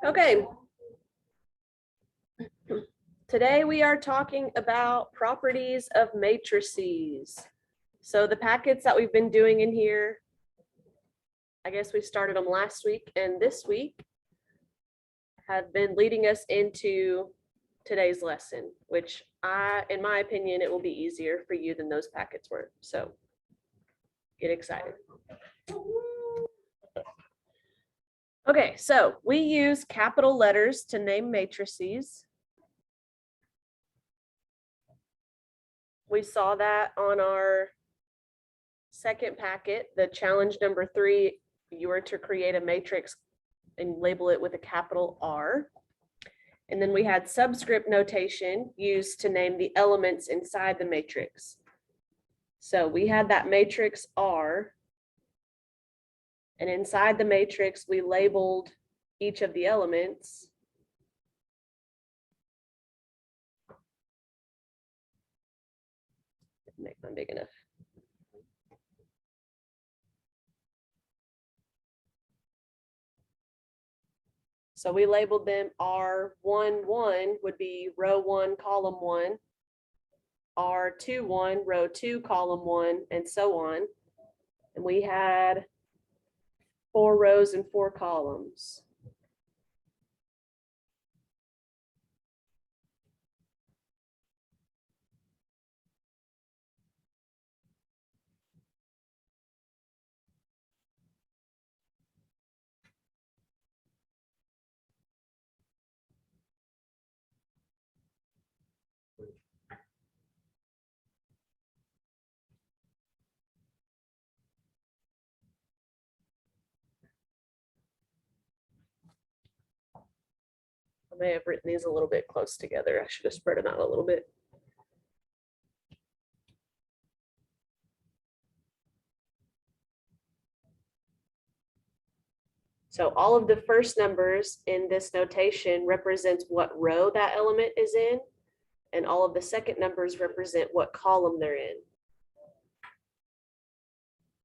Okay. Today we are talking about properties of matrices. So the packets that we've been doing in here, I guess we started them last week and this week, have been leading us into today's lesson, which in my opinion, it will be easier for you than those packets were. So get excited. Okay, so we use capital letters to name matrices. We saw that on our second packet, the challenge number 3, you were to create a matrix and label it with a capital R. And then we had subscript notation used to name the elements inside the matrix. So we had that matrix R, and inside the matrix, we labeled each of the elements. Make them big enough. So we labeled them R11 would be row 1, column 1, R21, row 2, column 1, and so on. And we had 4 rows and 4 columns. I may have written these a little bit close together. I should have spread them out a little bit. So all of the first numbers in this notation represents what row that element is in, and all of the second numbers represent what column they're in.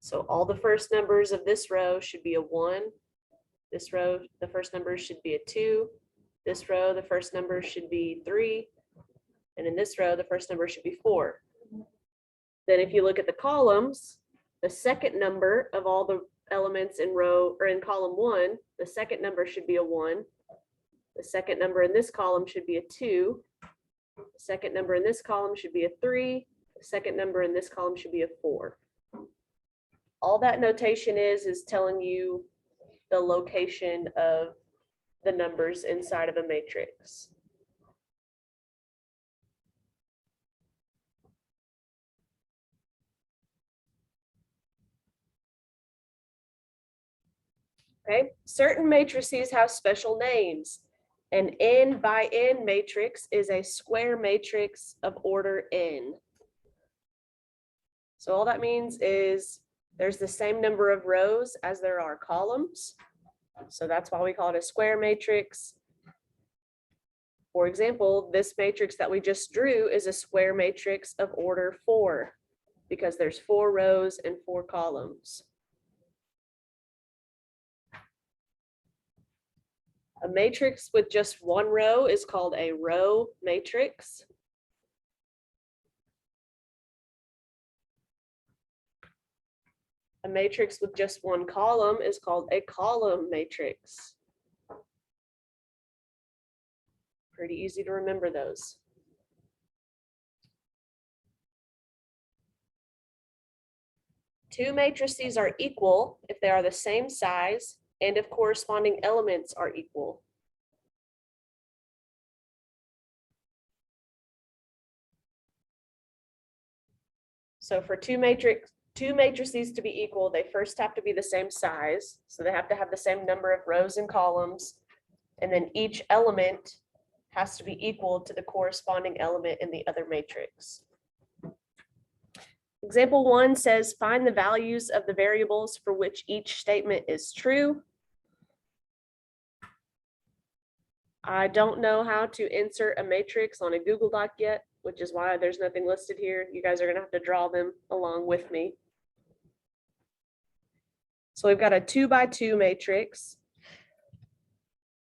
So all the first numbers of this row should be a 1. This row, the first number should be a 2. This row, the first number should be 3. And in this row, the first number should be 4. Then if you look at the columns, the second number of all the elements in row or in column 1, the second number should be a 1. The second number in this column should be a 2. The second number in this column should be a 3. The second number in this column should be a 4. All that notation is telling you the location of the numbers inside of a matrix. Okay, certain matrices have special names. An n by n matrix is a square matrix of order n. So all that means is there's the same number of rows as there are columns. So that's why we call it a square matrix. For example, this matrix that we just drew is a square matrix of order 4 because there's 4 rows and 4 columns. A matrix with just 1 row is called a row matrix. A matrix with just 1 column is called a column matrix. Pretty easy to remember those. Two matrices are equal if they are the same size and if corresponding elements are equal. So for two matrices to be equal, they first have to be the same size. So they have to have the same number of rows and columns. And then each element has to be equal to the corresponding element in the other matrix. Example 1 says, find the values of the variables for which each statement is true. I don't know how to insert a matrix on a Google Doc yet, which is why there's nothing listed here. You guys are gonna have to draw them along with me. So we've got a 2 by 2 matrix.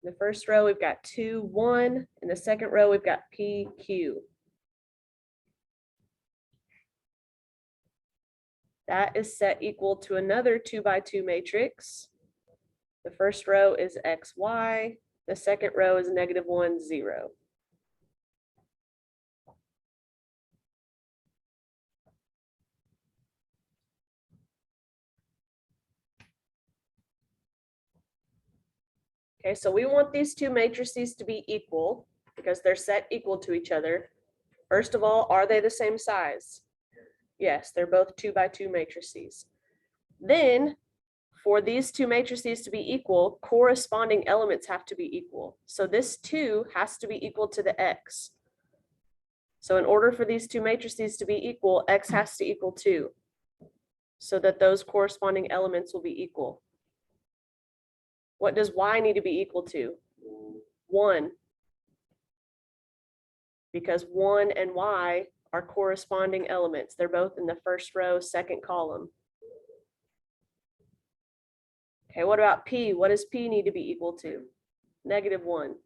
In the first row, we've got 2, 1. In the second row, we've got P, Q. That is set equal to another 2 by 2 matrix. The first row is X, Y. The second row is -1, 0. Okay, so we want these two matrices to be equal because they're set equal to each other. First of all, are they the same size? Yes, they're both 2 by 2 matrices. Then, for these two matrices to be equal, corresponding elements have to be equal. So this 2 has to be equal to the X. So in order for these two matrices to be equal, X has to equal 2, so that those corresponding elements will be equal. What does Y need to be equal to? 1. Because 1 and Y are corresponding elements. They're both in the first row, second column. Okay, what about P? What does P need to be equal to? -1.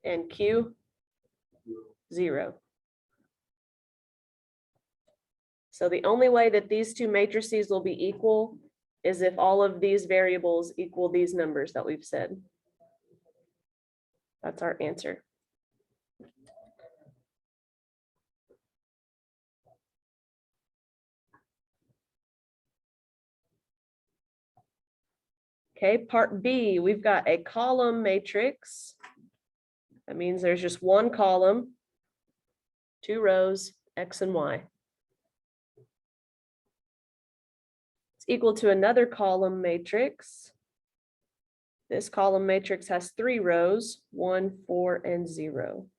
And Q? 0. So the only way that these two matrices will be equal is if all of these variables equal these numbers that we've said. That's our answer. Okay, part B, we've got a column matrix. That means there's just one column, 2 rows, X and Y. It's equal to another column matrix. This column matrix has 3 rows, 1, 4, and 0.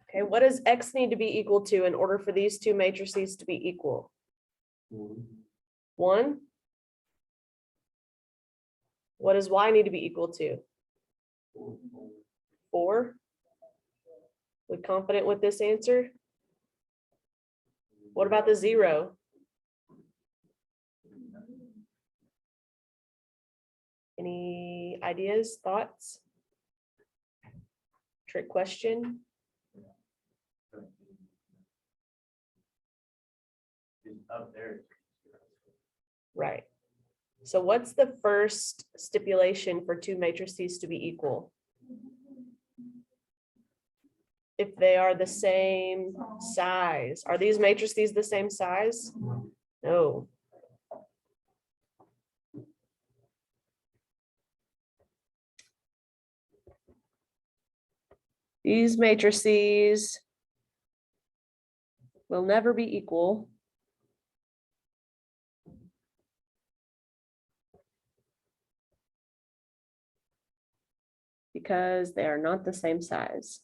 Okay, what does X need to be equal to in order for these two matrices to be equal? 1. What does Y need to be equal to? 4. We confident with this answer? What about the 0? Any ideas, thoughts? Trick question? Up there. Right. So what's the first stipulation for two matrices to be equal? If they are the same size. Are these matrices the same size? No. These matrices will never be equal because they are not the same size.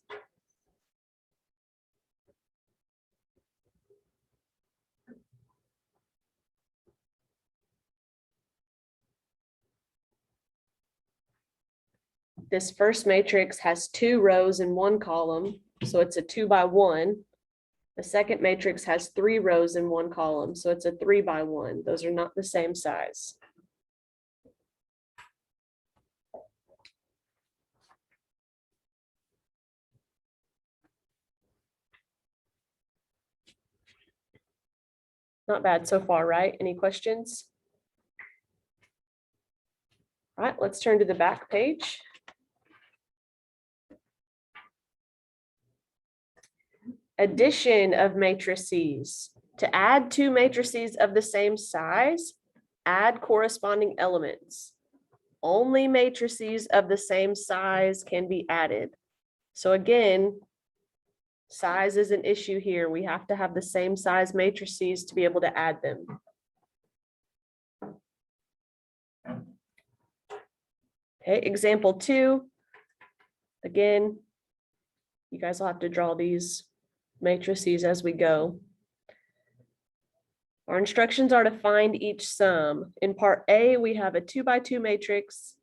This first matrix has 2 rows and 1 column, so it's a 2 by 1. The second matrix has 3 rows and 1 column, so it's a 3 by 1. Those are not the same size. Not bad so far, right? Any questions? All right, let's turn to the back page. Addition of matrices. To add 2 matrices of the same size, add corresponding elements. Only matrices of the same size can be added. So again, size is an issue here. We have to have the same size matrices to be able to add them. Okay, example 2. Again, you guys will have to draw these matrices as we go. Our instructions are to find each sum. In part A, we have a 2 by 2 matrix,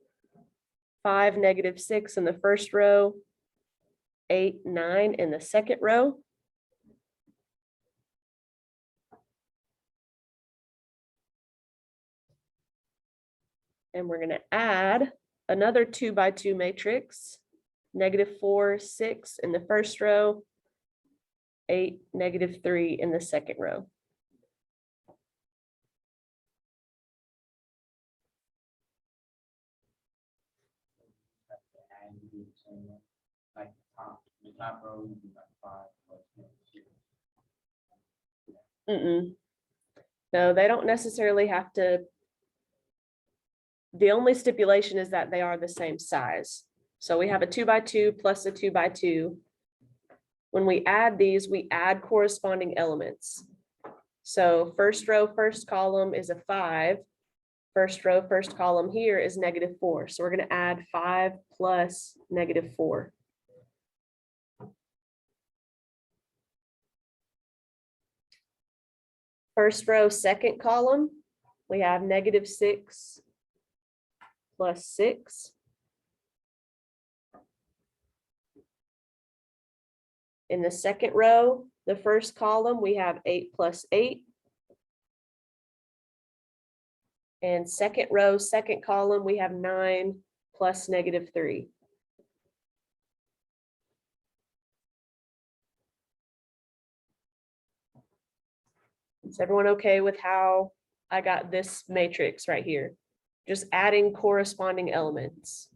5, -6 in the first row, 8, 9 in the second row. And we're going to add another 2 by 2 matrix, -4, 6 in the first row, 8, -3 in the second row. And you do the same way, like the top row, you do like 5 plus 2. No, they don't necessarily have to. The only stipulation is that they are the same size. So we have a 2 by 2 plus a 2 by 2. When we add these, we add corresponding elements. So first row, first column is a 5. First row, first column here is -4. So we're going to add 5 plus -4. First row, second column, we have -6 plus 6. In the second row, the first column, we have 8 plus 8. And second row, second column, we have 9 plus -3. Is everyone okay with how I got this matrix right here? Just adding corresponding elements.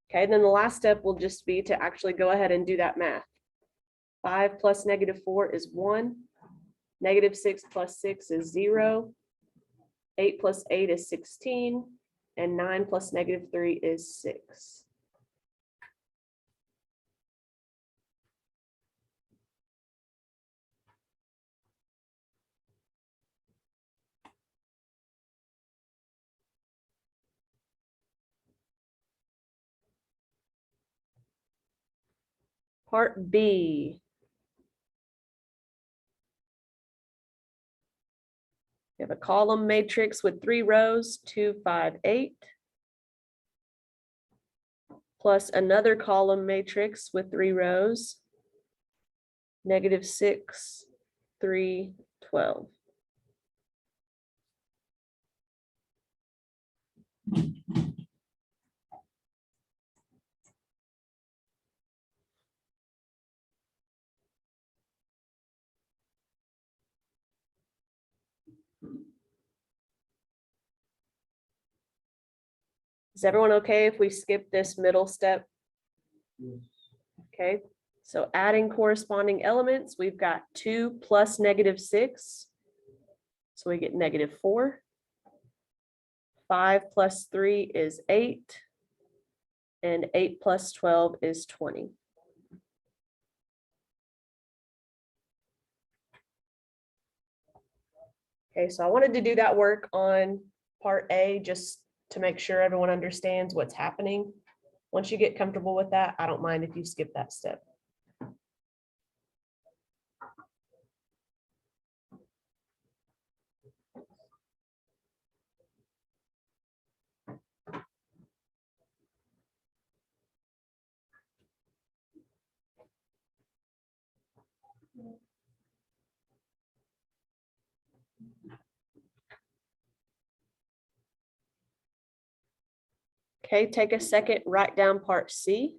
Okay, then the last step will just be to actually go ahead and do that math. 5 plus -4 is 1. -6 plus 6 is 0. 8 plus 8 is 16. And 9 plus -3 is 6. Part B. We have a column matrix with 3 rows, 2, 5, 8. Plus another column matrix with 3 rows, -6, 3, 12. Is everyone okay if we skip this middle step? Okay, so adding corresponding elements, we've got 2 plus -6. So we get -4. 5 plus 3 is 8. And 8 plus 12 is 20. Okay, so I wanted to do that work on part A just to make sure everyone understands what's happening. Once you get comfortable with that, I don't mind if you skip that step. Okay, take a second, write down part C.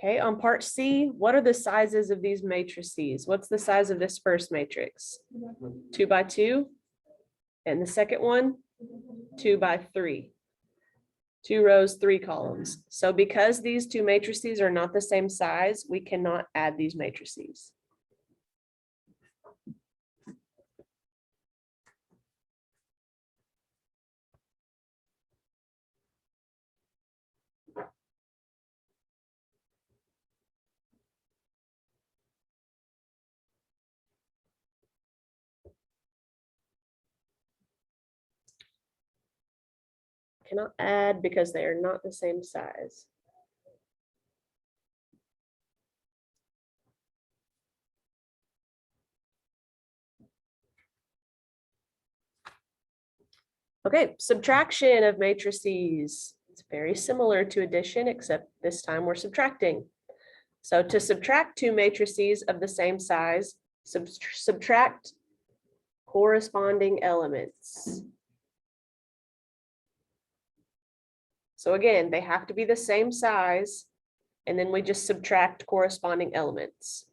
Okay, on part C, what are the sizes of these matrices? What's the size of this first matrix? 2 by 2. And the second one, 2 by 3. 2 rows, 3 columns. So because these two matrices are not the same size, we cannot add these matrices. cannot add because they are not the same size. Okay, subtraction of matrices. It's very similar to addition, except this time we're subtracting. So to subtract two matrices of the same size, subtract corresponding elements. So again, they have to be the same size, and then we just subtract corresponding elements.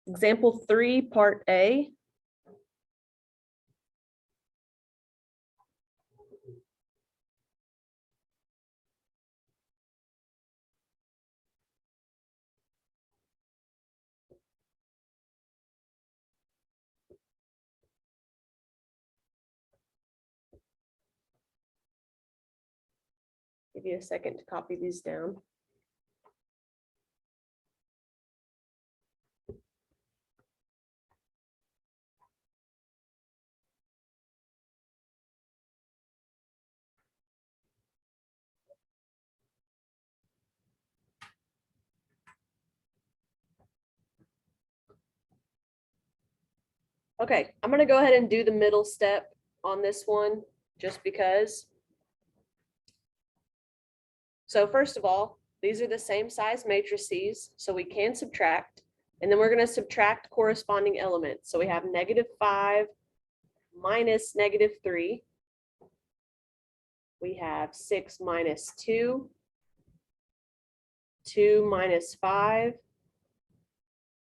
Example 3, part A. Give you a second to copy these down. Okay, I'm gonna go ahead and do the middle step on this one, just because. So first of all, these are the same size matrices, so we can subtract. And then we're gonna subtract corresponding elements. So we have -5 minus -3. We have 6 minus 2, 2 minus 5,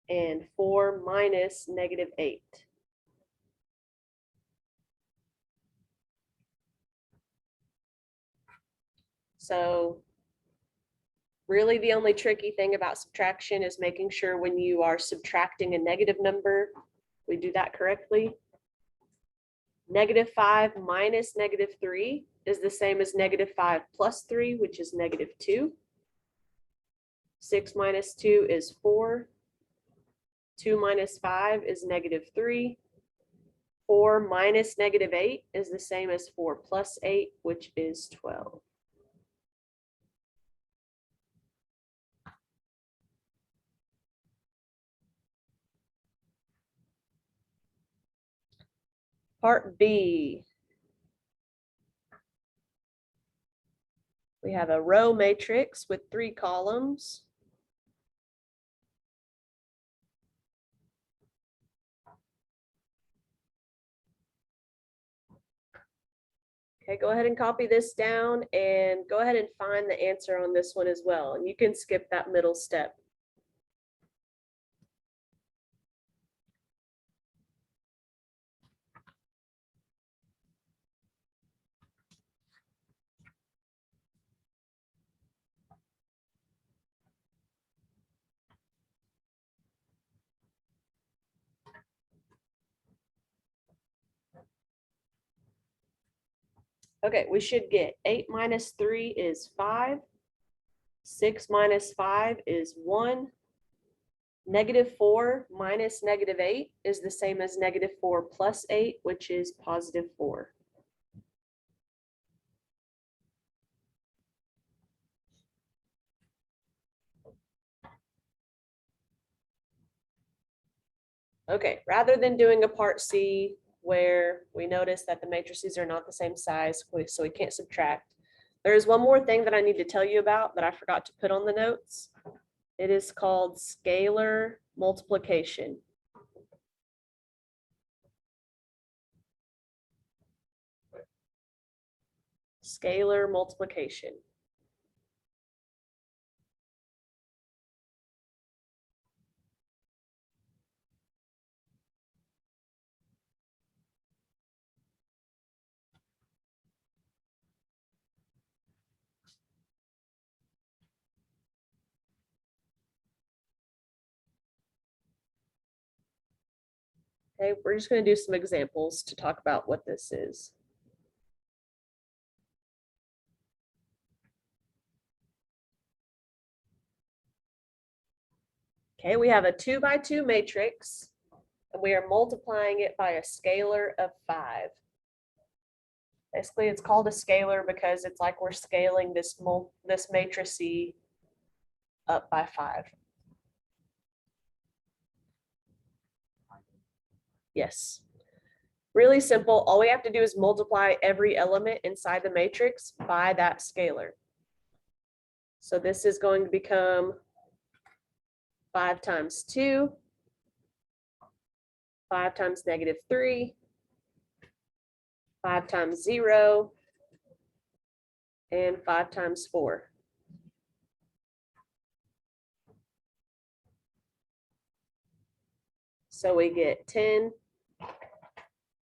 and 4 minus -8. So really the only tricky thing about subtraction is making sure when you are subtracting a negative number, we do that correctly. -5 minus -3 is the same as -5 plus 3, which is -2. 6 minus 2 is 4. 2 minus 5 is -3. 4 minus -8 is the same as 4 plus 8, which is 12. Part B. We have a row matrix with 3 columns. Okay, go ahead and copy this down and go ahead and find the answer on this one as well. And you can skip that middle step. Okay, we should get 8 minus 3 is 5. 6 minus 5 is 1. -4 minus -8 is the same as -4 plus 8, which is +4. Okay, rather than doing a part C where we notice that the matrices are not the same size, so we can't subtract, there is one more thing that I need to tell you about that I forgot to put on the notes. It is called scalar multiplication. Scalar multiplication. Okay, we're just going to do some examples to talk about what this is. Okay, we have a 2 by 2 matrix, and we are multiplying it by a scalar of 5. Basically, it's called a scalar because it's like we're scaling this matrix up by 5. Yes. Really simple. All we have to do is multiply every element inside the matrix by that scalar. So this is going to become 5 times 2, 5 times -3, 5 times 0, and 5 times 4. So we get 10,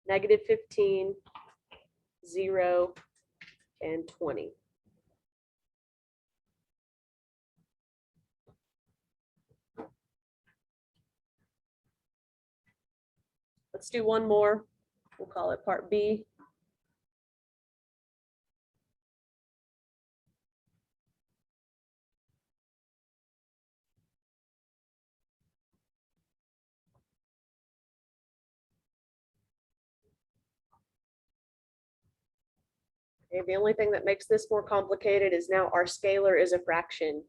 -15, 0, and 20. Let's do one more. We'll call it part B. Okay, the only thing that makes this more complicated is now our scalar is a fraction.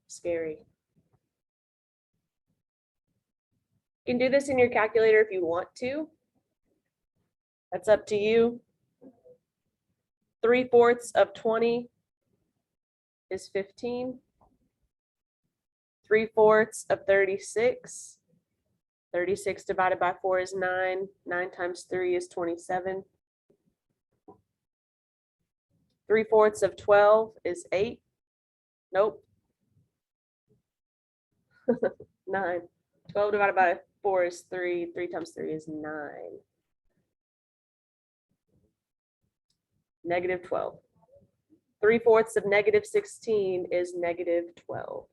Scary. You can do this in your calculator if you want to. That's up to you. 3/4 of 20 is 15. 3/4 of 36. 36 divided by 4 is 9. 9 times 3 is 27. 3/4 of 12 is 8. Nope. 9. 12 divided by 4 is 3. 3 times 3 is 9. -12. 3/4 of -16 is -12.